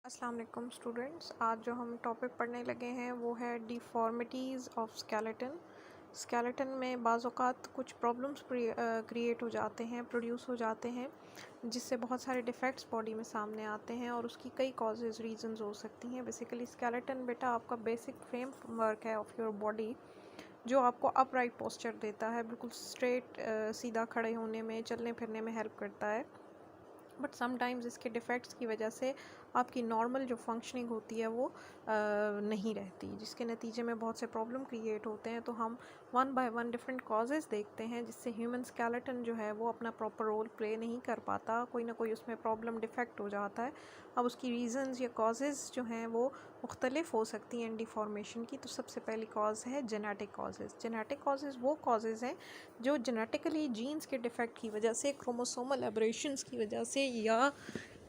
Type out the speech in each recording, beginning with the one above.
अस्सलाम वालेकुम स्टूडेंट्स। आज जो हम टॉपिक पढ़ने लगे हैं वो है डिफ़ॉर्मिटीज़ ऑफ स्केलेटन। स्केलेटन में बाज़ औक़ात कुछ प्रॉब्लम्स क्रिएट हो जाते हैं, प्रोड्यूस हो जाते हैं, जिससे बहुत सारे डिफ़ेक्ट्स बॉडी में सामने आते हैं और उसकी कई कॉजेज़ रीज़न्स हो सकती हैं। बेसिकली स्केलेटन बेटा आपका बेसिक फ्रेम वर्क है ऑफ़ योर बॉडी, जो आपको अपराइट पोस्चर देता है, बिल्कुल स्ट्रेट सीधा खड़े होने में, चलने फिरने में हेल्प करता है। बट समटाइम्स इसके डिफ़ेक्ट्स की वजह से आपकी नॉर्मल जो फंक्शनिंग होती है वो नहीं रहती, जिसके नतीजे में बहुत से प्रॉब्लम क्रिएट होते हैं। तो हम one by one different causes देखते हैं जिससे ह्यूमन स्केलेटन जो है वो अपना प्रॉपर रोल प्ले नहीं कर पाता, कोई ना कोई उसमें प्रॉब्लम डिफ़ेक्ट हो जाता है। अब उसकी रीज़न्स या कॉजेज़ जो हैं वो मुख्तलिफ हो सकती हैं डिफ़ॉर्मेशन की। तो सबसे पहली कॉज है जेनेटिक कॉजेज़। जेनेटिक कॉजेज़ वो कॉजेज़ हैं जो जेनेटिकली जीन्स के डिफ़ेक्ट की वजह से, क्रोमोसोमल एब्रेशंस की वजह से या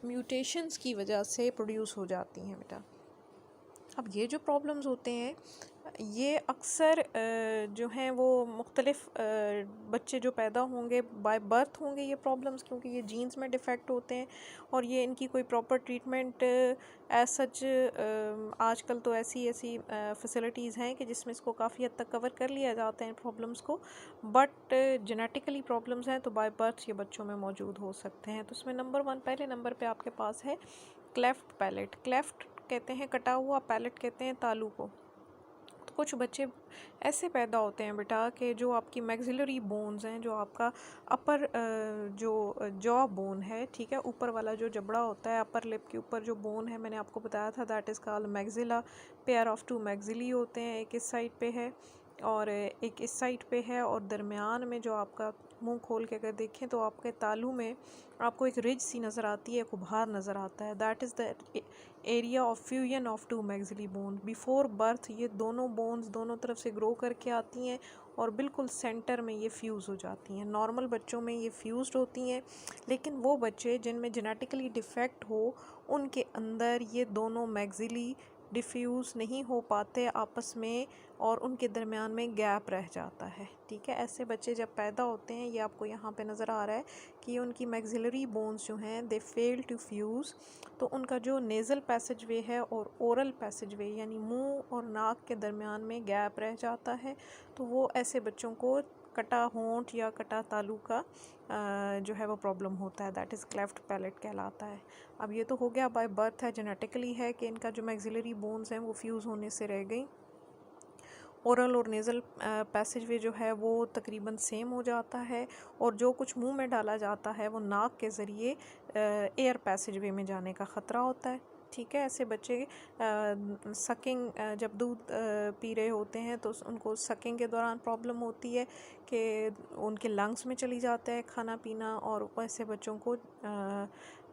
म्यूटेशंस की वजह से प्रोड्यूस हो जाती हैं बेटा। अब ये जो प्रॉब्लम्स होते हैं ये अक्सर जो हैं वो मुख्तलिफ बच्चे जो पैदा होंगे बाय बर्थ होंगे ये प्रॉब्लम्स, क्योंकि ये जीन्स में डिफ़ेक्ट होते हैं और ये इनकी कोई प्रॉपर ट्रीटमेंट एज सच आजकल तो ऐसी फैसिलिटीज़ हैं कि जिसमें इसको काफ़ी हद तक कवर कर लिया जाता है प्रॉब्लम्स को। बट जेनेटिकली प्रॉब्लम्स हैं तो बाय बर्थ ये बच्चों में मौजूद हो सकते हैं। तो उसमें नंबर वन, पहले नंबर पे आपके पास है क्लेफ्ट पैलेट। क्लेफ्ट कहते हैं कटा हुआ, पैलेट कहते हैं तालू को। तो कुछ बच्चे ऐसे पैदा होते हैं बेटा कि जो आपकी मैक्सिलरी बोन्स हैं, जो आपका अपर जो जॉ बोन है, ठीक है, ऊपर वाला जो जबड़ा होता है, अपर लिप के ऊपर जो बोन है, मैंने आपको बताया था that is called maxilla. Pair of two maxillae होते हैं, एक इस साइड पे है और एक इस साइड पे है, और दरमियान में जो आपका मुंह खोल के अगर देखें तो आपके तालू में आपको एक रिज सी नज़र आती है, उभार नज़र आता है। That is the area of fusion of two maxillae bone. Before birth ये दोनों बोन्स दोनों तरफ से ग्रो करके आती हैं और बिल्कुल सेंटर में ये फ्यूज़ हो जाती हैं। नॉर्मल बच्चों में ये फ्यूज्ड होती हैं, लेकिन वो बच्चे जिनमें जेनेटिकली डिफ़ेक्ट हो उनके अंदर ये दोनों मैक्सिली डिफ्यूज़ नहीं हो पाते आपस में और उनके दरमियान में गैप रह जाता है, ठीक है। ऐसे बच्चे जब पैदा होते हैं, ये आपको यहाँ पे नज़र आ रहा है कि उनकी मैक्सिलरी बोन्स जो हैं दे फेल टू फ्यूज़। तो उनका जो नेज़ल पैसेज वे है और ओरल पैसेज वे यानी मुंह और नाक के दरमियान में गैप रह जाता है। तो वो ऐसे बच्चों को कटा होंठ या कटा तालू का जो है वो प्रॉब्लम होता है, दैट इज़ क्लेफ्ट पैलेट कहलाता है। अब ये तो हो गया बाय बर्थ है, जेनेटिकली है कि इनका जो मैक्सिलरी बोन्स हैं वो फ्यूज़ होने से रह गई। ओरल और नेज़ल पैसेज वे जो है वो तकरीबन सेम हो जाता है और जो कुछ मुंह में डाला जाता है वो नाक के ज़रिए एयर पैसेज वे में जाने का ख़तरा होता है, ठीक है। ऐसे बच्चे सकिंग जब दूध पी रहे होते हैं तो उनको सकिंग के दौरान प्रॉब्लम होती है कि उनके लंग्स में चली जाता है खाना पीना, और ऐसे बच्चों को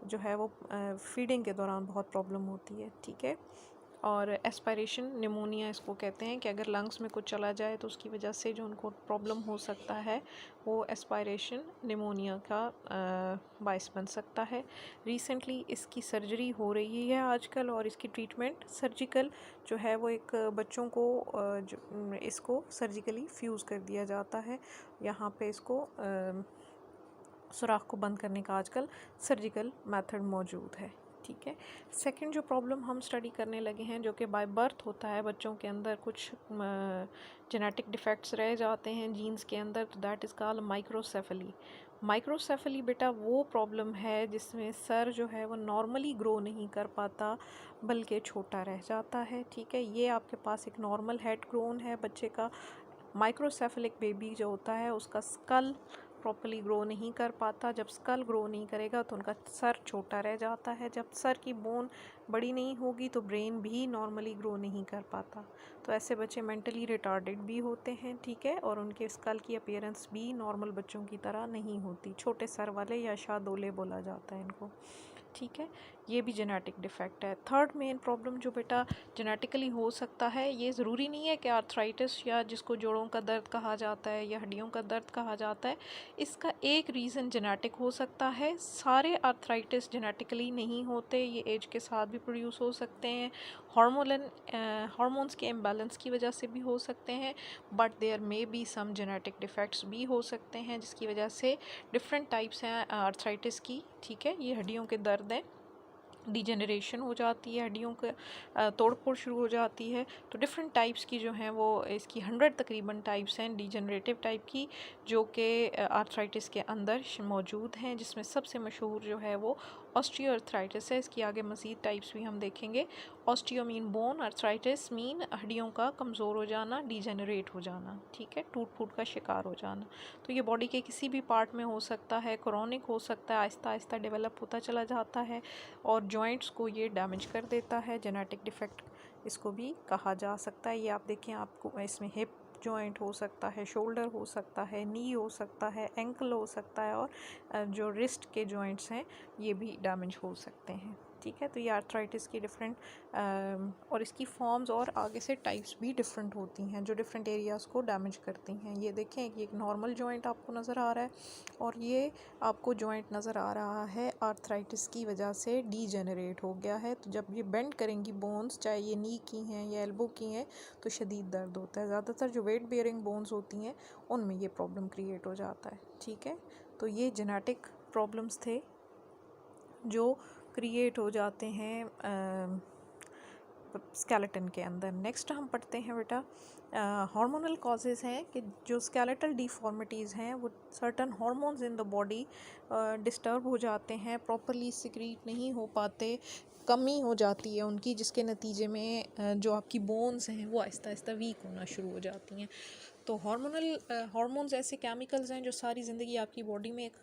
जो है वो फीडिंग के दौरान बहुत प्रॉब्लम होती है, ठीक है। और एस्पायरेशन निमोनिया इसको कहते हैं कि अगर लंग्स में कुछ चला जाए तो उसकी वजह से जो उनको प्रॉब्लम हो सकता है वो एस्पायरेशन निमोनिया का बायस बन सकता है। रिसेंटली इसकी सर्जरी हो रही है आजकल और इसकी ट्रीटमेंट सर्जिकल जो है वो एक बच्चों को जो इसको सर्जिकली फ्यूज़ कर दिया जाता है। यहाँ पे इसको सुराख को बंद करने का आजकल सर्जिकल मेथड मौजूद है, ठीक है। सेकंड जो प्रॉब्लम हम स्टडी करने लगे हैं जो कि बाय बर्थ होता है, बच्चों के अंदर कुछ जेनेटिक डिफेक्ट्स रह जाते हैं जीन्स के अंदर, तो that is called microcephaly. Microcephaly बेटा वो प्रॉब्लम है जिसमें सर जो है वो नॉर्मली ग्रो नहीं कर पाता बल्कि छोटा रह जाता है, ठीक है। ये आपके पास एक नॉर्मल हेड ग्रोन है बच्चे का। माइक्रोसेफलिक बेबी जो होता है उसका स्कल प्रॉपर्ली ग्रो नहीं कर पाता। जब स्कल ग्रो नहीं करेगा तो उनका सर छोटा रह जाता है। जब सर की बोन बड़ी नहीं होगी तो ब्रेन भी नॉर्मली ग्रो नहीं कर पाता। तो ऐसे बच्चे मेंटली रिटार्डेड भी होते हैं, ठीक है, और उनके स्कल की अपीयरेंस भी नॉर्मल बच्चों की तरह नहीं होती, छोटे सर वाले या शादोले बोला जाता है इनको, ठीक है। ये भी जेनेटिक डिफेक्ट है। थर्ड मेन प्रॉब्लम जो बेटा जेनेटिकली हो सकता है, ये ज़रूरी नहीं है कि आर्थराइटिस या जिसको जोड़ों का दर्द कहा जाता है या हड्डियों का दर्द कहा जाता है, इसका एक रीज़न जेनेटिक हो सकता है। सारे आर्थराइटिस जेनेटिकली नहीं होते, ये एज के साथ भी प्रोड्यूस हो सकते हैं। हार्मोन्स के इम्बैलेंस की वजह से भी हो सकते हैं, but there may be some genetic defects भी हो सकते हैं जिसकी वजह से डिफरेंट टाइप्स हैं आर्थराइटिस की, ठीक है। ये हड्डियों के दर्द हैं डिजेनरेशन हो जाती है, हड्डियों का तोड़ फोड़ शुरू हो जाती है। तो डिफरेंट टाइप्स की जो हैं वो इसकी 100 तकरीबन टाइप्स हैं डिजेनरेटिव टाइप की, जो कि आर्थराइटिस के अंदर मौजूद हैं, जिसमें सबसे मशहूर जो है वो ऑस्टियोआर्थराइटिस है। इसकी आगे मज़ीद टाइप्स भी हम देखेंगे। Osteo mean bone, arthritis mean हड्डियों का कमज़ोर हो जाना, डिजेनरेट हो जाना, ठीक है, टूट फूट का शिकार हो जाना। तो ये बॉडी के किसी भी पार्ट में हो सकता है, क्रॉनिक हो सकता है, आहिस्ता आहिस्ता डेवलप होता चला जाता है और जॉइंट्स को ये डैमेज कर देता है। जेनेटिक डिफेक्ट इसको भी कहा जा सकता है। ये आप देखें, आपको इसमें हिप जॉइंट हो सकता है, शोल्डर हो सकता है, नी हो सकता है, एंकल हो सकता है, और जो रिस्ट के जॉइंट्स हैं ये भी डैमेज हो सकते हैं, ठीक है। तो ये आर्थराइटिस की डिफरेंट और इसकी फॉर्म्स और आगे से टाइप्स भी डिफरेंट होती हैं जो डिफरेंट एरियाज़ को डैमेज करती हैं। ये देखें, ये एक नॉर्मल जॉइंट आपको नज़र आ रहा है और ये आपको जॉइंट नज़र आ रहा है आर्थराइटिस की वजह से डीजेनरेट हो गया है। तो जब ये बेंड करेंगी बोन्स, चाहे ये नी की हैं या एल्बो की हैं, तो शदीद दर्द होता है। ज़्यादातर जो वेट बेयरिंग बोन्स होती हैं उनमें ये प्रॉब्लम क्रिएट हो जाता है, ठीक है। तो ये जेनेटिक प्रॉब्लम्स थे जो क्रिएट हो जाते हैं स्केलेटन के अंदर। नेक्स्ट हम पढ़ते हैं बेटा हार्मोनल कॉजेज़ हैं कि जो स्केलेटल डिफॉर्मिटीज़ हैं वो certain hormones in the body disturb हो जाते हैं, प्रॉपरली सिक्रीट नहीं हो पाते, कमी हो जाती है उनकी, जिसके नतीजे में जो आपकी बोन्स हैं वो आहिस्ता आहिस्ता वीक होना शुरू हो जाती हैं। तो हार्मोन्स ऐसे केमिकल्स हैं जो सारी ज़िंदगी आपकी बॉडी में एक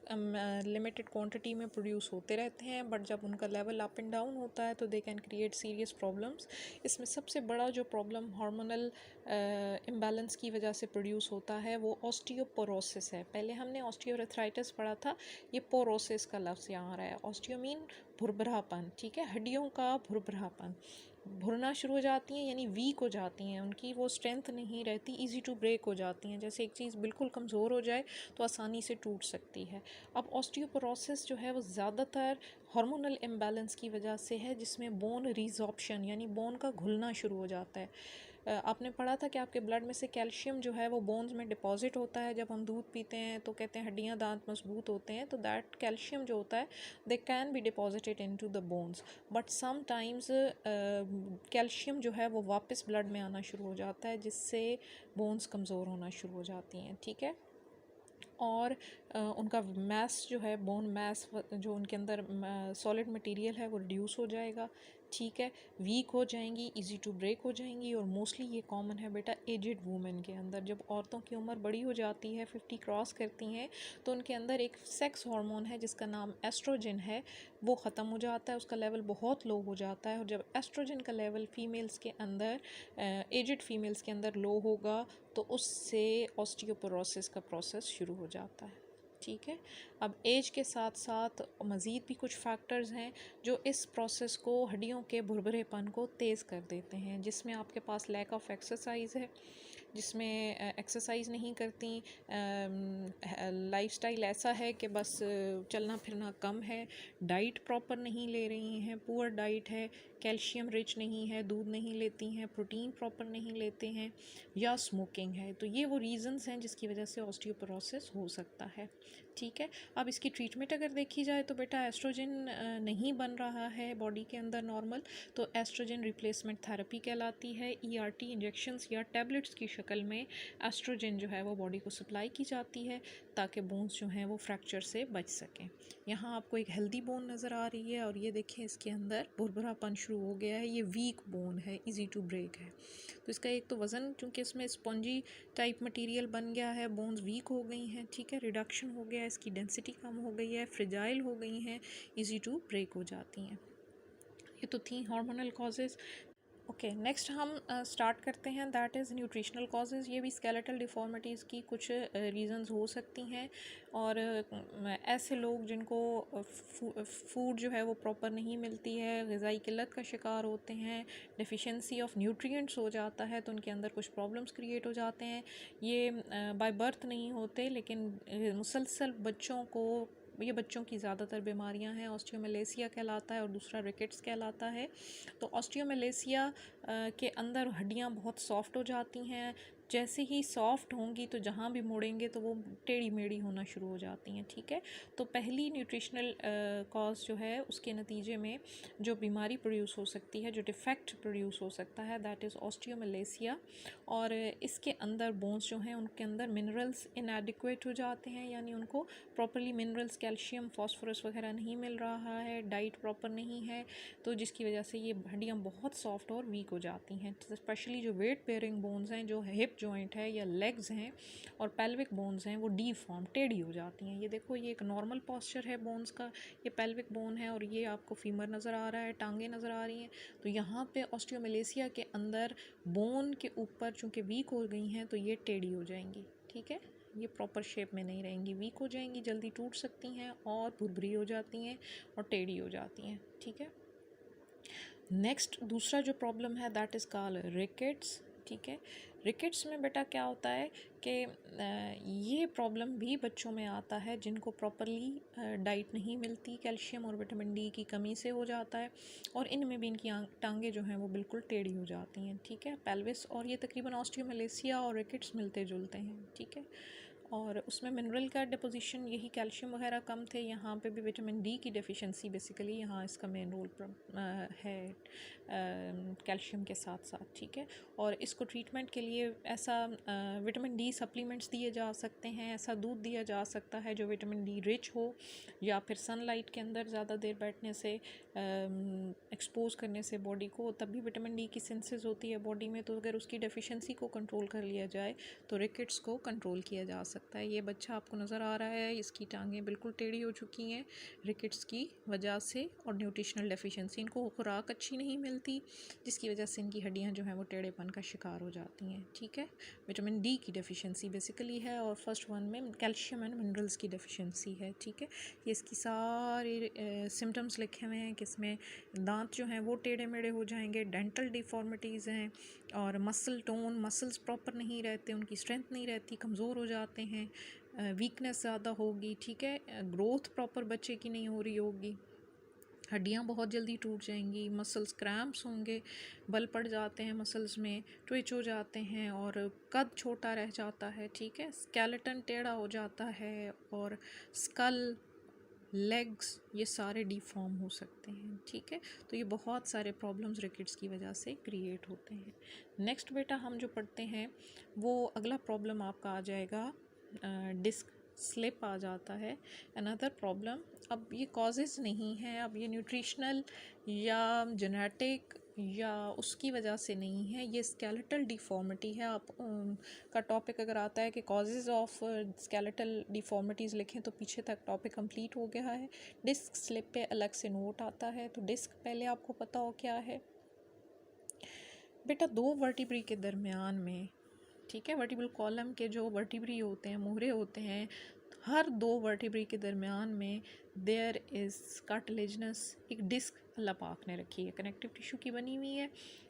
लिमिटेड क्वांटिटी में प्रोड्यूस होते रहते हैं, बट जब उनका लेवल अप एंड डाउन होता है तो they can create serious problems. इसमें सबसे बड़ा जो प्रॉब्लम हार्मोनल इम्बैलेंस की वजह से प्रोड्यूस होता है वो ऑस्टियोपोरोसिस है। पहले हमने ऑस्टियोआर्थराइटिस पढ़ा था, ये पोरोसिस का लफ्ज़ यहाँ आ रहा है। ऑस्टियो मीन भुरभुरापन, ठीक है, हड्डियों का भुरभुरापन, भुरना शुरू हो जाती हैं यानी वीक हो जाती हैं, उनकी वो स्ट्रेंथ नहीं रहती, इजी टू ब्रेक हो जाती हैं। जैसे एक चीज़ बिल्कुल कमज़ोर हो जाए तो आसानी से टूट सकती है। अब ऑस्टियोपोरोसिस जो है वो ज़्यादातर हार्मोनल इम्बैलेंस की वजह से है, जिसमें बोन रिजॉर्प्शन यानी बोन का घुलना शुरू हो जाता है। आपने पढ़ा था कि आपके ब्लड में से कैल्शियम जो है वो बोन्स में डिपॉजिट होता है। जब हम दूध पीते हैं तो कहते हैं हड्डियां दांत मजबूत होते हैं, तो दैट कैल्शियम जो होता है they can be deposited into the bones, but sometimes calcium जो है वो वापस ब्लड में आना शुरू हो जाता है, जिससे बोन्स कमज़ोर होना शुरू हो जाती हैं, ठीक है। और उनका मैस जो है, बोन मैस जो उनके अंदर सॉलिड मटेरियल है वो रिड्यूस हो जाएगा, ठीक है, वीक हो जाएंगी, इजी टू ब्रेक हो जाएंगी। और मोस्टली ये कॉमन है बेटा एजिड वुमेन के अंदर। जब औरतों की उम्र बड़ी हो जाती है, 50 क्रॉस करती हैं, तो उनके अंदर एक सेक्स हार्मोन है जिसका नाम एस्ट्रोजन है, वो ख़त्म हो जाता है, उसका लेवल बहुत लो हो जाता है। और जब एस्ट्रोजन का लेवल फीमेल्स के अंदर, एजिड फीमेल्स के अंदर लो होगा, तो उससे ऑस्टियोपोरोसिस का प्रोसेस शुरू हो जाता है, ठीक है। अब एज के साथ साथ मज़ीद भी कुछ फैक्टर्स हैं जो इस प्रोसेस को, हड्डियों के भुरभुरेपन को तेज़ कर देते हैं, जिसमें आपके पास लैक ऑफ एक्सरसाइज है, जिसमें एक्सरसाइज नहीं करती, लाइफस्टाइल ऐसा है कि बस चलना फिरना कम है, डाइट प्रॉपर नहीं ले रही हैं, पुअर डाइट है, कैल्शियम रिच नहीं है, दूध नहीं लेती हैं, प्रोटीन प्रॉपर नहीं लेते हैं, या स्मोकिंग है। तो ये वो रीज़न्स हैं जिसकी वजह से ऑस्टियोपोरोसिस हो सकता है, ठीक है। अब इसकी ट्रीटमेंट अगर देखी जाए तो बेटा एस्ट्रोजन नहीं बन रहा है बॉडी के अंदर नॉर्मल, तो एस्ट्रोजन रिप्लेसमेंट थेरेपी कहलाती है। ERT इंजेक्शंस या टैबलेट्स की शक्ल में एस्ट्रोजन जो है वो बॉडी को सप्लाई की जाती है ताकि बोन्स जो हैं वो फ्रैक्चर से बच सकें। यहाँ आपको एक हेल्दी बोन नज़र आ रही है और ये देखें इसके अंदर भुरभुरापन शुरू हो गया है, ये वीक बोन है, इजी टू ब्रेक है। तो इसका एक तो वज़न, चूँकि इसमें स्पॉन्जी टाइप मटेरियल बन गया है, बोन्स वीक हो गई हैं, ठीक है, रिडक्शन हो गया है, इसकी डेंसिटी कम हो गई है, फ्रिजाइल हो गई हैं, इजी टू ब्रेक हो जाती हैं। ये तो थी हार्मोनल कॉजेज़। ओके, नेक्स्ट हम स्टार्ट करते हैं, दैट इज़ न्यूट्रिशनल कॉजेज़। ये भी स्केलेटल डिफॉर्मिटीज़ की कुछ रीज़न्स हो सकती हैं, और ऐसे लोग जिनको फूड जो है वो प्रॉपर नहीं मिलती है, ग़िज़ाई किल्लत का शिकार होते हैं, डेफिशिएंसी ऑफ न्यूट्रिएंट्स हो जाता है, तो उनके अंदर कुछ प्रॉब्लम्स क्रिएट हो जाते हैं। ये बाय बर्थ नहीं होते, लेकिन मुसलसल बच्चों को, ये बच्चों की ज़्यादातर बीमारियां हैं। ऑस्टियोमेलेसिया कहलाता है और दूसरा रिकेट्स कहलाता है। तो ऑस्टियोमेलेसिया के अंदर हड्डियां बहुत सॉफ्ट हो जाती हैं, जैसे ही सॉफ्ट होंगी तो जहाँ भी मोड़ेंगे तो वो टेढ़ी मेढ़ी होना शुरू हो जाती हैं, ठीक है। तो पहली न्यूट्रिशनल कॉज जो है उसके नतीजे में जो बीमारी प्रोड्यूस हो सकती है, जो डिफेक्ट प्रोड्यूस हो सकता है, दैट इज़ ऑस्टियोमलेसिया। और इसके अंदर बोन्स जो हैं उनके अंदर मिनरल्स इनएडिक्वेट हो जाते हैं, यानी उनको प्रॉपरली मिनरल्स, कैल्शियम, फास्फोरस वगैरह नहीं मिल रहा है, डाइट प्रॉपर नहीं है, तो जिसकी वजह से ये हड्डियाँ बहुत सॉफ्ट और वीक हो जाती हैं। स्पेशली जो वेट बेयरिंग बोन्स हैं, जो हिप जॉइंट है या लेग्स हैं और पेल्विक बोन्स हैं, वो डीफॉर्म, टेढ़ी हो जाती हैं। ये देखो, ये एक नॉर्मल पॉस्चर है बोन्स का, ये पेल्विक बोन है और ये आपको फीमर नज़र आ रहा है, टांगे नज़र आ रही हैं। तो यहाँ पे ऑस्टियोमलेसिया के अंदर बोन के ऊपर चूँकि वीक हो गई हैं तो ये टेढ़ी हो जाएंगी, ठीक है। ये प्रॉपर शेप में नहीं रहेंगी, वीक हो जाएंगी, जल्दी टूट सकती हैं और भुरभुरी हो जाती हैं और टेढ़ी हो जाती हैं, ठीक है। नेक्स्ट दूसरा जो प्रॉब्लम है दैट इज़ कॉल्ड रिकेट्स, ठीक है। रिकेट्स में बेटा क्या होता है कि ये प्रॉब्लम भी बच्चों में आता है जिनको प्रॉपरली डाइट नहीं मिलती, कैल्शियम और विटामिन डी की कमी से हो जाता है, और इनमें भी इनकी टांगे जो हैं वो बिल्कुल टेढ़ी हो जाती हैं, ठीक है। पेल्विस और ये तकरीबन ऑस्टियोमलेसिया और रिकेट्स मिलते जुलते हैं, ठीक है। और उसमें मिनरल का डिपोजिशन, यही कैल्शियम वगैरह कम थे, यहाँ पे भी विटामिन डी की डेफिशिएंसी बेसिकली यहाँ इसका मेन रोल है कैल्शियम के साथ साथ, ठीक है। और इसको ट्रीटमेंट के लिए ऐसा विटामिन डी सप्लीमेंट्स दिए जा सकते हैं, ऐसा दूध दिया जा सकता है जो विटामिन डी रिच हो, या फिर सनलाइट के अंदर ज़्यादा देर बैठने से, एक्सपोज करने से बॉडी को, तब भी विटामिन डी की सिंथेसिस होती है बॉडी में। तो अगर उसकी डेफिशिएंसी को कंट्रोल कर लिया जाए तो रिकेट्स को कंट्रोल किया जा सकता है। ये बच्चा आपको नज़र आ रहा है, इसकी टांगें बिल्कुल टेढ़ी हो चुकी हैं रिकेट्स की वजह से, और न्यूट्रिशनल डेफिशिएंसी, इनको खुराक अच्छी नहीं मिलती, जिसकी वजह से इनकी हड्डियाँ जो हैं वो टेढ़ेपन का शिकार हो जाती हैं, ठीक है। विटामिन डी की डेफिशिएंसी बेसिकली है, और फर्स्ट वन में कैल्शियम एंड मिनरल्स की डेफिशिएंसी है, ठीक है। ये इसकी सारी सिम्टम्स लिखे हुए हैं कि इसमें दांत जो हैं वो टेढ़े मेढ़े हो जाएंगे, डेंटल डिफॉर्मिटीज़ हैं, और मसल टोन, मसल्स प्रॉपर नहीं रहते, उनकी स्ट्रेंथ नहीं रहती, कमज़ोर हो जाते हैं, वीकनेस ज़्यादा होगी, ठीक है। ग्रोथ प्रॉपर बच्चे की नहीं हो रही होगी, हड्डियाँ बहुत जल्दी टूट जाएंगी, मसल्स क्रैम्प्स होंगे, बल पड़ जाते हैं मसल्स में, ट्विच हो जाते हैं, और कद छोटा रह जाता है, ठीक है। स्केलेटन टेढ़ा हो जाता है, और स्कल, लेग्स, ये सारे डिफॉर्म हो सकते हैं, ठीक है। तो ये बहुत सारे प्रॉब्लम्स रिकेट्स की वजह से क्रिएट होते हैं। नेक्स्ट बेटा हम जो पढ़ते हैं वो अगला प्रॉब्लम आपका आ जाएगा, डिस्क स्लिप आ जाता है, अनदर प्रॉब्लम। अब ये कॉजेज़ नहीं हैं, अब ये न्यूट्रिशनल या जेनेटिक या उसकी वजह से नहीं है, ये स्केलेटल डिफॉर्मिटी है। आप का टॉपिक अगर आता है कि कॉजेज़ ऑफ स्केलेटल डिफॉर्मिटीज़ लिखें तो पीछे तक टॉपिक कंप्लीट हो गया है। डिस्क स्लिप पे अलग से नोट आता है, तो डिस्क पहले आपको पता हो क्या है बेटा। दो वर्टिब्री के दरमियान में, ठीक है, वर्टिब्रल कॉलम के जो वर्टिब्री होते हैं, मोहरे होते हैं, हर दो वर्टिब्री के दरमियान में देयर इज़ कार्टिलेजनस एक डिस्क अल्लाह पाक ने रखी है, कनेक्टिव टिश्यू की बनी हुई है,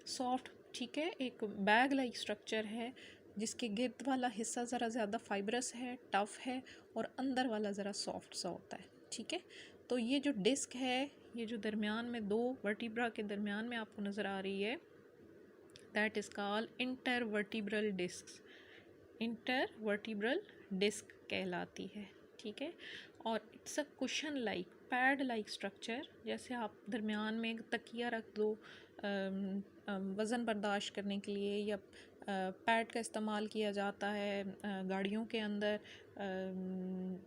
सॉफ्ट, ठीक है, एक बैग लाइक स्ट्रक्चर है, जिसके गिर्द वाला हिस्सा ज़रा ज़्यादा फाइब्रस है, टफ़ है, और अंदर वाला ज़रा सॉफ्ट सा होता है, ठीक है। तो ये जो डिस्क है, ये जो दरमियान में दो वर्टिब्रा के दरमियान में आपको नज़र आ रही है, that is called intervertebral disc, intervertebral disc कहलाती है, ठीक है। और it's a cushion like, pad like structure, जैसे आप दरमियान में एक तकिया रख दो वज़न बर्दाश्त करने के लिए, या पैड का इस्तेमाल किया जाता है गाड़ियों के अंदर,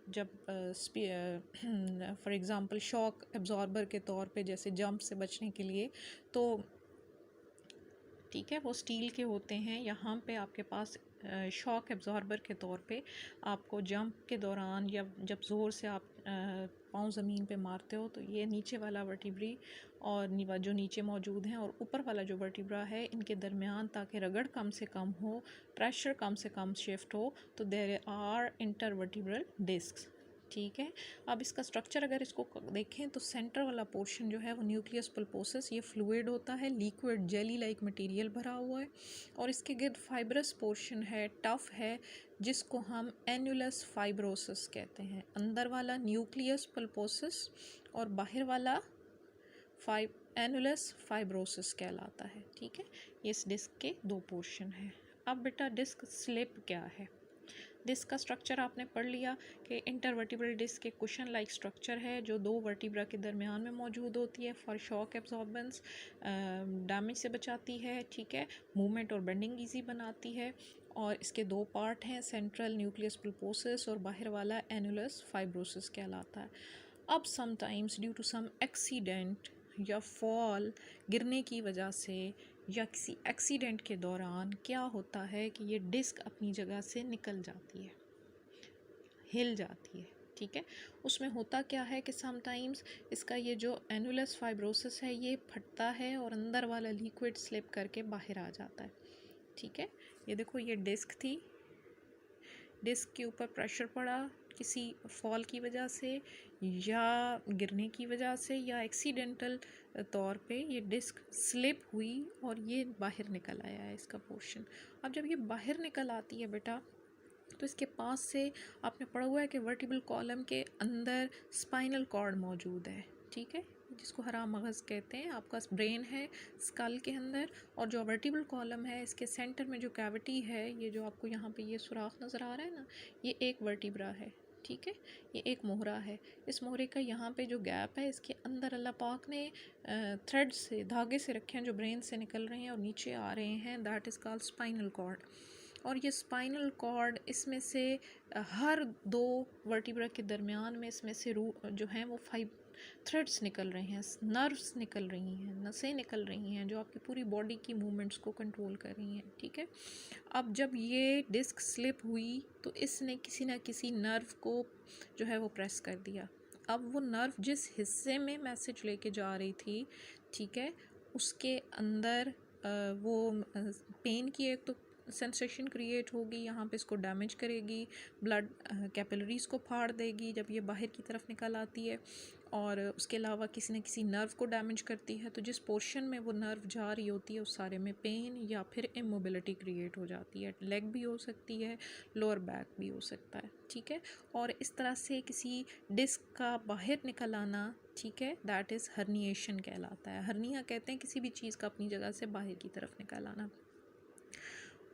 जब फॉर एग्ज़ाम्पल शॉक एब्जॉर्बर के तौर पे, जैसे जंप से बचने के लिए, तो ठीक है, वो स्टील के होते हैं। यहाँ पे आपके पास शॉक एब्जॉर्बर के तौर पे आपको जंप के दौरान, या जब ज़ोर से आप पाँव ज़मीन पे मारते हो, तो ये नीचे वाला वर्टिब्री और जो नीचे मौजूद हैं और ऊपर वाला जो वर्टिब्रा है, इनके दरमियान ताकि रगड़ कम से कम हो, प्रेशर कम से कम शिफ्ट हो, तो देयर आर इंटरवर्टिब्रल डिस्क, ठीक है। अब इसका स्ट्रक्चर अगर इसको देखें तो सेंटर वाला पोर्शन जो है वो न्यूक्लियस पल्पोसस, ये फ्लूइड होता है, लिक्विड जेली लाइक मटेरियल भरा हुआ है, और इसके गिर्द फाइब्रस पोर्शन है, टफ है, जिसको हम एनुलस फाइब्रोसिस कहते हैं। अंदर वाला न्यूक्लियस पल्पोसस और बाहर वाला एनुलस फाइब्रोसिस कहलाता है, ठीक है। ये इस डिस्क के दो पोर्शन हैं। अब बेटा डिस्क स्लिप क्या है? डिस्क का स्ट्रक्चर आपने पढ़ लिया कि इंटरवर्टिब्रल डिस्क एक कुशन लाइक स्ट्रक्चर है जो दो वर्टिब्रा के दरमियान में मौजूद होती है फॉर शॉक एब्जॉर्बेंस, डैमेज से बचाती है, ठीक है, मूवमेंट और बेंडिंग इजी बनाती है। और इसके दो पार्ट हैं, सेंट्रल न्यूक्लियस पल्पोसिस और बाहर वाला एनुलस फाइब्रोसिस कहलाता है। अब sometimes due to some accident या फॉल, गिरने की वजह से या किसी एक्सीडेंट के दौरान क्या होता है कि ये डिस्क अपनी जगह से निकल जाती है, हिल जाती है, ठीक है। उसमें होता क्या है कि समटाइम्स इसका ये जो एनुलस फाइब्रोसिस है ये फटता है और अंदर वाला लिक्विड स्लिप करके बाहर आ जाता है, ठीक है। ये देखो ये डिस्क थी, डिस्क के ऊपर प्रेशर पड़ा किसी फॉल की वजह से या गिरने की वजह से या एक्सीडेंटल तौर पे ये डिस्क स्लिप हुई और ये बाहर निकल आया है इसका पोर्शन। अब जब ये बाहर निकल आती है बेटा तो इसके पास से आपने पढ़ा हुआ है कि वर्टिब्रल कॉलम के अंदर स्पाइनल कॉर्ड मौजूद है, ठीक है, जिसको हरा मगज़ कहते हैं। आपका ब्रेन है स्कल के अंदर और जो वर्टिब्रल कॉलम है इसके सेंटर में जो कैविटी है, ये जो आपको यहाँ पे ये सुराख नज़र आ रहा है ना, ये एक वर्टिब्रा है, ठीक है, ये एक मोहरा है। इस मोहरे का यहाँ पे जो गैप है इसके अंदर अल्लाह पाक ने थ्रेड से, धागे से रखे हैं जो ब्रेन से निकल रहे हैं और नीचे आ रहे हैं, that is called spinal cord. और ये स्पाइनल कॉर्ड इसमें से हर दो वर्टिब्रा के दरमियान में इसमें से जो हैं वो 5 थ्रेड्स निकल रहे हैं, नर्व्स निकल रही हैं, नसें निकल रही हैं जो आपकी पूरी बॉडी की मूवमेंट्स को कंट्रोल कर रही हैं, ठीक है। अब जब ये डिस्क स्लिप हुई तो इसने किसी ना किसी नर्व को जो है वो प्रेस कर दिया। अब वो नर्व जिस हिस्से में मैसेज लेके जा रही थी, ठीक है, उसके अंदर वो पेन की एक तो सेंसेशन क्रिएट होगी, यहाँ पे इसको डैमेज करेगी, ब्लड कैपिलरीज़ को फाड़ देगी जब ये बाहर की तरफ निकल आती है, और उसके अलावा किसी न किसी नर्व को डैमेज करती है। तो जिस पोर्शन में वो नर्व जा रही होती है उस सारे में पेन या फिर इमोबिलिटी क्रिएट हो जाती है, लेग भी हो सकती है, लोअर बैक भी हो सकता है, ठीक है। और इस तरह से किसी डिस्क का बाहर निकल आना, ठीक है, दैट इज़ हर्निएशन कहलाता है। हर्निया कहते हैं किसी भी चीज़ का अपनी जगह से बाहर की तरफ निकल आना।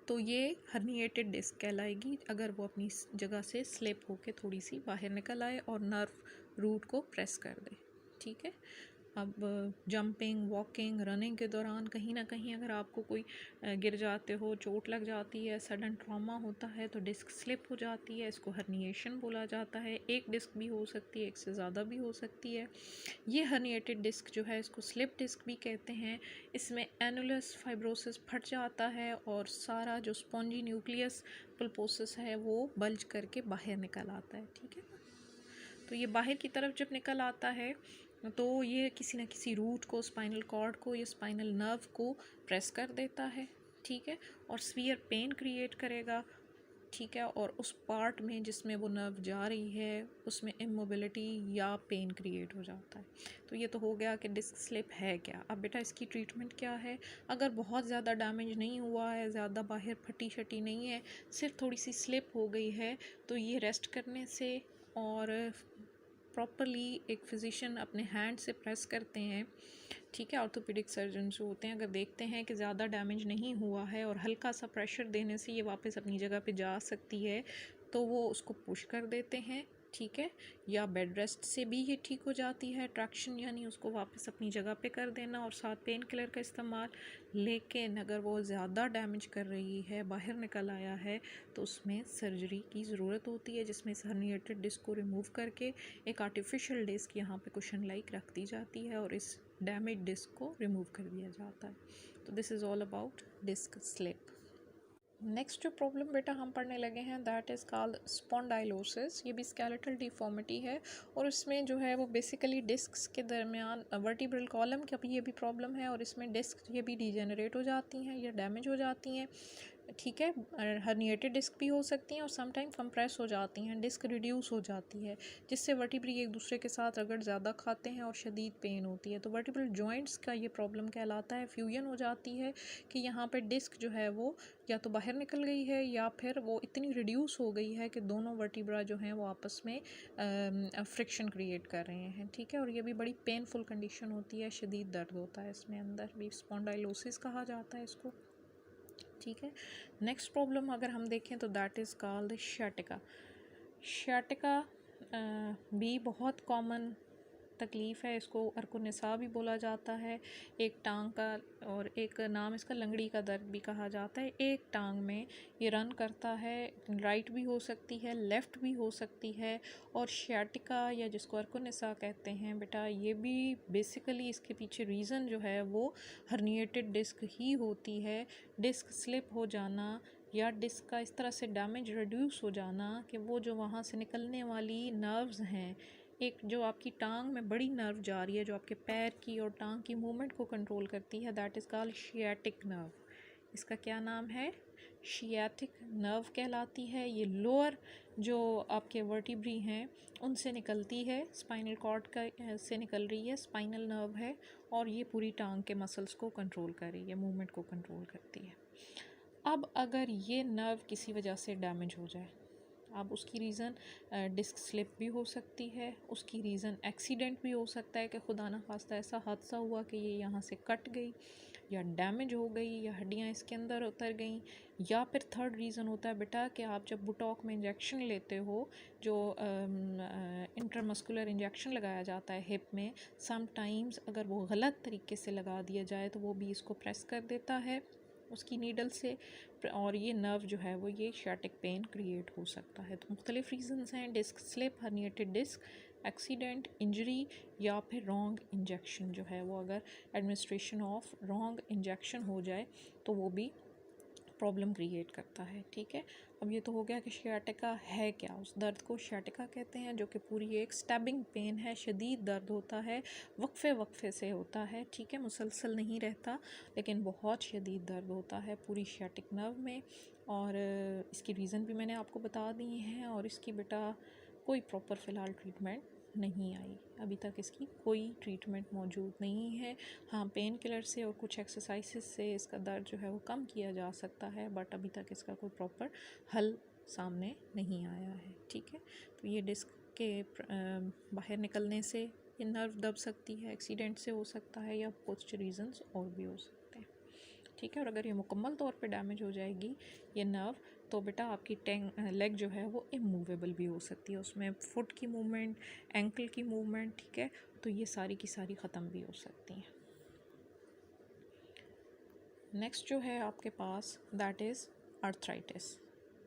तो ये हर्निएटेड डिस्क कहलाएगी अगर वो अपनी जगह से स्लिप होके थोड़ी सी बाहर निकल आए और नर्व रूट को प्रेस कर दे, ठीक है। अब जंपिंग, वॉकिंग, रनिंग के दौरान कहीं ना कहीं अगर आपको कोई गिर जाते हो, चोट लग जाती है, सडन ट्रॉमा होता है तो डिस्क स्लिप हो जाती है, इसको हर्निएशन बोला जाता है। एक डिस्क भी हो सकती है, एक से ज़्यादा भी हो सकती है। ये हर्निएटेड डिस्क जो है इसको स्लिप डिस्क भी कहते हैं। इसमें एनुलस फाइब्रोसिस फट जाता है और सारा जो स्पॉन्जी न्यूक्लियस पल्पोसिस है वो बल्ज करके बाहर निकल आता है, ठीक है। तो ये बाहर की तरफ जब निकल आता है तो ये किसी न किसी रूट को, स्पाइनल कॉर्ड को या स्पाइनल नर्व को प्रेस कर देता है, ठीक है, और सीवियर पेन क्रिएट करेगा, ठीक है। और उस पार्ट में जिसमें वो नर्व जा रही है उसमें इमोबिलिटी या पेन क्रिएट हो जाता है। तो ये तो हो गया कि डिस्क स्लिप है क्या। अब बेटा इसकी ट्रीटमेंट क्या है? अगर बहुत ज़्यादा डैमेज नहीं हुआ है, ज़्यादा बाहर फटी शटी नहीं है, सिर्फ थोड़ी सी स्लिप हो गई है, तो ये रेस्ट करने से और प्रॉपरली एक फ़िज़िशियन अपने हैंड से प्रेस करते हैं, ठीक है, ऑर्थोपेडिक सर्जन जो होते हैं, अगर देखते हैं कि ज़्यादा डैमेज नहीं हुआ है और हल्का सा प्रेशर देने से ये वापस अपनी जगह पे जा सकती है तो वो उसको पुश कर देते हैं, ठीक है। या बेड रेस्ट से भी ये ठीक हो जाती है, ट्रैक्शन यानी उसको वापस अपनी जगह पे कर देना और साथ पेन किलर का इस्तेमाल। लेकिन अगर वो ज़्यादा डैमेज कर रही है, बाहर निकल आया है, तो उसमें सर्जरी की ज़रूरत होती है जिसमें इस हर्निएटेड डिस्क को रिमूव करके एक आर्टिफिशियल डिस्क यहाँ पे कुशन लाइक रख दी जाती है और इस डैमेज डिस्क को रिमूव कर दिया जाता है। तो this is all about disc slip. Next जो प्रॉब्लम बेटा हम पढ़ने लगे हैं दैट इज़ कॉल्ड स्पॉन्डाइलोसिस। ये भी स्केलेटल डिफॉर्मिटी है और इसमें जो है वो बेसिकली डिस्क्स के दरमियान वर्टिब्रल कॉलम का भी ये भी प्रॉब्लम है और इसमें डिस्क ये भी डिजेनरेट हो जाती हैं या डैमेज हो जाती हैं, ठीक है। हर्निएटेड डिस्क भी हो सकती हैं और समटाइम कंप्रेस हो जाती हैं, डिस्क रिड्यूस हो जाती है जिससे वर्टिब्री एक दूसरे के साथ अगर ज़्यादा खाते हैं और शदीद पेन होती है। तो वर्टिब्रल जॉइंट्स का ये प्रॉब्लम कहलाता है। फ्यूजन हो जाती है कि यहाँ पे डिस्क जो है वो या तो बाहर निकल गई है या फिर वो इतनी रिड्यूस हो गई है कि दोनों वर्टिब्रा जो हैं वो आपस में फ्रिक्शन क्रिएट कर रहे हैं, ठीक है। और ये भी बड़ी पेनफुल कंडीशन होती है, शदीद दर्द होता है इसमें, अंदर भी स्पॉन्डाइलोसिस कहा जाता है इसको। ठीक है। नेक्स्ट प्रॉब्लम अगर हम देखें तो दैट इज़ कॉल्ड शाटिका। शाटिका भी बहुत कॉमन तकलीफ़ है, इसको अर्कुनिसा भी बोला जाता है। एक टांग का और एक नाम इसका लंगड़ी का दर्द भी कहा जाता है। एक टांग में ये रन करता है, राइट भी हो सकती है, लेफ़्ट भी हो सकती है। और शाटिका या जिसको अर्कुनिसा कहते हैं बेटा, ये भी बेसिकली इसके पीछे रीज़न जो है वो हर्निएटेड डिस्क ही होती है। डिस्क स्लिप हो जाना या डिस्क का इस तरह से डैमेज रिड्यूस हो जाना कि वो जो वहाँ से निकलने वाली नर्व्स हैं, एक जो आपकी टांग में बड़ी नर्व जा रही है जो आपके पैर की और टांग की मूवमेंट को कंट्रोल करती है, that is called sciatic nerve. इसका क्या नाम है? शियाटिक नर्व कहलाती है। ये लोअर जो आपके वर्टिब्री हैं उनसे निकलती है, स्पाइनल कॉर्ड का से निकल रही है, स्पाइनल नर्व है और ये पूरी टांग के मसल्स को कंट्रोल कर रही है, मूवमेंट को कंट्रोल करती है। अब अगर ये नर्व किसी वजह से डैमेज हो जाए, अब उसकी रीज़न डिस्क स्लिप भी हो सकती है, उसकी रीज़न एक्सीडेंट भी हो सकता है कि खुदा ना खास्ता ऐसा हादसा हुआ कि ये यहाँ से कट गई या डैमेज हो गई या हड्डियाँ इसके अंदर उतर गई। या फिर थर्ड रीज़न होता है बेटा कि आप जब बुटॉक में इंजेक्शन लेते हो, जो इंट्रामस्कुलर इंजेक्शन लगाया जाता है हिप में, समटाइम्स अगर वो गलत तरीके से लगा दिया जाए तो वो भी इसको प्रेस कर देता है उसकी नीडल से, और ये नर्व जो है वो ये शाटिक पेन क्रिएट हो सकता है। तो मुख्तलिफ रीज़न्स हैं, disc slip, herniated disc, accident, injury या फिर रॉन्ग इंजेक्शन जो है वो अगर एडमिनिस्ट्रेशन ऑफ रॉन्ग इंजेक्शन हो जाए तो वो भी प्रॉब्लम क्रिएट करता है। ठीक है, अब ये तो हो गया कि शियाटिका है क्या। उस दर्द को शियाटिका कहते हैं जो कि पूरी एक स्टैबिंग पेन है, शदीद दर्द होता है, वक्फे वक्फे से होता है। ठीक है, मुसलसल नहीं रहता लेकिन बहुत शदीद दर्द होता है पूरी शियाटिक नर्व में। और इसकी रीज़न भी मैंने आपको बता दी हैं और इसकी बेटा कोई प्रॉपर फ़िलहाल ट्रीटमेंट नहीं आई, अभी तक इसकी कोई ट्रीटमेंट मौजूद नहीं है। हाँ, पेन किलर से और कुछ एक्सरसाइजेस से इसका दर्द जो है वो कम किया जा सकता है, बट अभी तक इसका कोई प्रॉपर हल सामने नहीं आया है। ठीक है, तो ये डिस्क के बाहर निकलने से ये नर्व दब सकती है, एक्सीडेंट से हो सकता है या कुछ रीज़न्स और भी हो सकते हैं। ठीक है, और अगर ये मुकम्मल तौर पे डैमेज हो जाएगी ये नर्व तो बेटा आपकी लेग जो है वो इमूवेबल भी हो सकती है, उसमें फुट की मूवमेंट, एंकल की मूवमेंट, ठीक है, तो ये सारी की सारी ख़त्म भी हो सकती हैं। नेक्स्ट जो है आपके पास दैट इज़ आर्थराइटिस।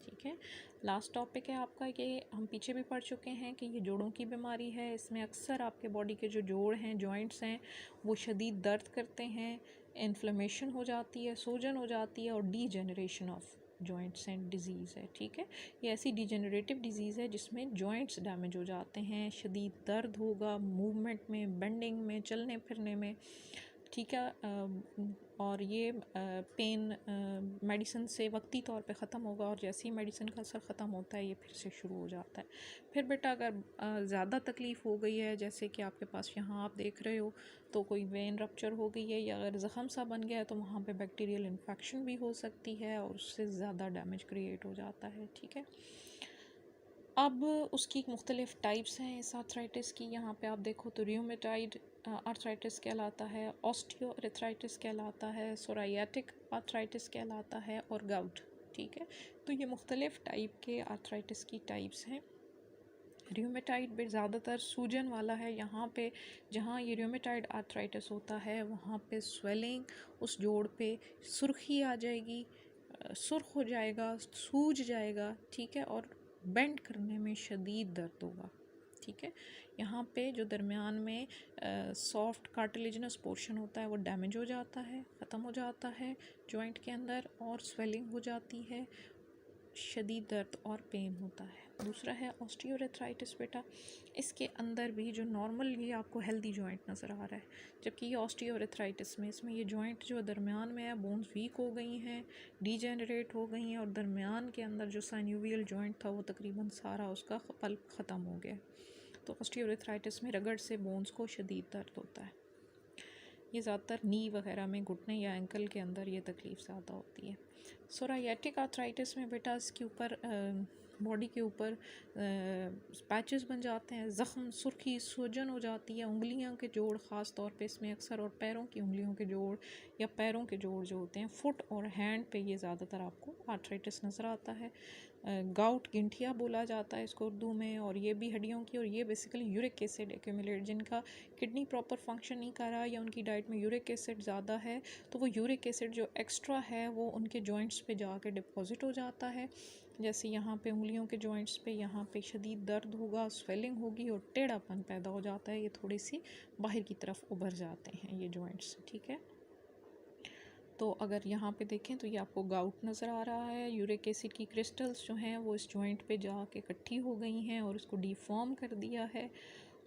ठीक है, लास्ट टॉपिक है आपका, ये हम पीछे भी पढ़ चुके हैं कि ये जोड़ों की बीमारी है। इसमें अक्सर आपके बॉडी के जो जोड़ हैं, जॉइंट्स हैं, वो शदीद दर्द करते हैं, इन्फ्लेमेशन हो जाती है, सूजन हो जाती है और degeneration of joints and disease है। ठीक है, ये ऐसी डिजेनरेटिव डिजीज़ है जिसमें जॉइंट्स डैमेज हो जाते हैं, शदीद दर्द होगा मूवमेंट में, बेंडिंग में, चलने फिरने में। ठीक है, और ये पेन मेडिसिन से वक्ती तौर पे ख़त्म होगा और जैसे ही मेडिसिन का असर ख़त्म होता है ये फिर से शुरू हो जाता है। फिर बेटा अगर ज़्यादा तकलीफ़ हो गई है, जैसे कि आपके पास यहाँ आप देख रहे हो तो कोई वेन रप्चर हो गई है या अगर ज़ख़म सा बन गया है तो वहाँ पे बैक्टीरियल इन्फेक्शन भी हो सकती है और उससे ज़्यादा डैमेज क्रिएट हो जाता है। ठीक है, अब उसकी मुख्तलिफ़ टाइप्स हैं इस आर्थराइटिस की। यहाँ पे आप देखो तो रियोमेटॉइड आर्थराइटिस कहलाता है, ऑस्टियोआर्थराइटिस कहलाता है, सोरायाटिक आर्थराइटिस कहलाता है और गाउट। ठीक है, तो ये मुख्तलिफ़ टाइप के आर्थराइटिस की टाइप्स हैं। रियोमेटॉइड भी ज़्यादातर सूजन वाला है। यहाँ पे जहाँ ये रियोमेटॉइड आर्थराइटिस होता है वहाँ पे स्वेलिंग, उस जोड़ पे सुर्खी आ जाएगी, सुर्ख हो जाएगा, सूज जाएगा। ठीक है, और बेंड करने में शदीद दर्द होगा। ठीक है, यहाँ पे जो दरमियान में सॉफ्ट कार्टिलेजिनस पोर्शन होता है वो डैमेज हो जाता है, ख़त्म हो जाता है जॉइंट के अंदर और स्वेलिंग हो जाती है, शदीद दर्द और पेन होता है। दूसरा है ऑस्टियोआर्थराइटिस बेटा, इसके अंदर भी जो नॉर्मल ये आपको हेल्दी जॉइंट नज़र आ रहा है, जबकि ये ऑस्टियोआर्थराइटिस में इसमें ये जॉइंट जो दरमियान में है बोन्स वीक हो गई हैं, डीजेनरेट हो गई हैं और दरमियान के अंदर जो साइनोवियल जॉइंट था वो तकरीबन सारा उसका पल्प ख़त्म हो गया। तो ऑस्टियोआर्थराइटिस में रगड़ से बोन्स को शदीद दर्द होता है। ये ज़्यादातर नी वगैरह में, घुटने या एंकल के अंदर ये तकलीफ़ ज़्यादा होती है। सोरायाटिक आर्थराइटिस में बेटा इसके ऊपर बॉडी के ऊपर पैचेस बन जाते हैं, ज़ख़म, सुर्खी, सूजन हो जाती है, उंगलियों के जोड़ ख़ास तौर पे इसमें अक्सर, और पैरों की उंगलियों के जोड़ या पैरों के जोड़ जो होते हैं, फुट और हैंड पे ये ज़्यादातर आपको आर्थराइटिस नज़र आता है। गाउट, गिंठिया बोला जाता है इसको उर्दू में, और ये भी हड्डियों की, और ये बेसिकली यूरिक एसिड एक्यूमुलेट, जिनका किडनी प्रॉपर फंक्शन नहीं कर रहा या उनकी डाइट में यूरिक एसिड ज़्यादा है, तो वो यूरिक एसिड जो एक्स्ट्रा है वो उनके जॉइंट्स पे जाके डिपॉजिट हो जाता है। जैसे यहाँ पे उंगलियों के जॉइंट्स पे यहाँ पे शदीद दर्द होगा, स्वेलिंग होगी और टेढ़ापन पैदा हो जाता है, ये थोड़ी सी बाहर की तरफ उभर जाते हैं ये जॉइंट्स, ठीक है। तो अगर यहाँ पे देखें तो ये आपको गाउट नज़र आ रहा है, यूरिक एसिड की क्रिस्टल्स जो हैं वो इस जॉइंट पे जाके इकट्ठी हो गई हैं और इसको डिफॉर्म कर दिया है,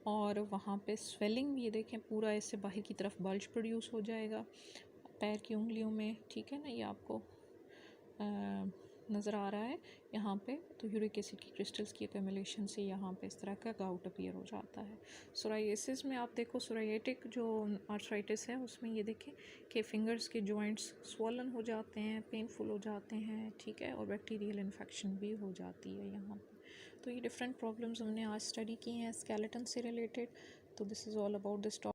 और वहाँ पे स्वेलिंग ये देखें पूरा इससे बाहर की तरफ बल्ज प्रोड्यूस हो जाएगा पैर की उंगलियों में, ठीक है ना, ये आपको नज़र आ रहा है यहाँ पे। तो यूरिक एसिड की क्रिस्टल्स की एक्यूमुलेशन से यहाँ पे इस तरह का गाउट अपीयर हो जाता है। सोराइसिस में आप देखो, सोराइटिक जो आर्थराइटिस है उसमें ये देखें कि फिंगर्स के जॉइंट्स स्वॉलन हो जाते हैं, पेनफुल हो जाते हैं, ठीक है, और बैक्टीरियल इन्फेक्शन भी हो जाती है यहाँ पे। तो ये डिफरेंट प्रॉब्लम्स हमने आज स्टडी की हैं स्केलेटन से रिलेटेड। तो this is all about this topic.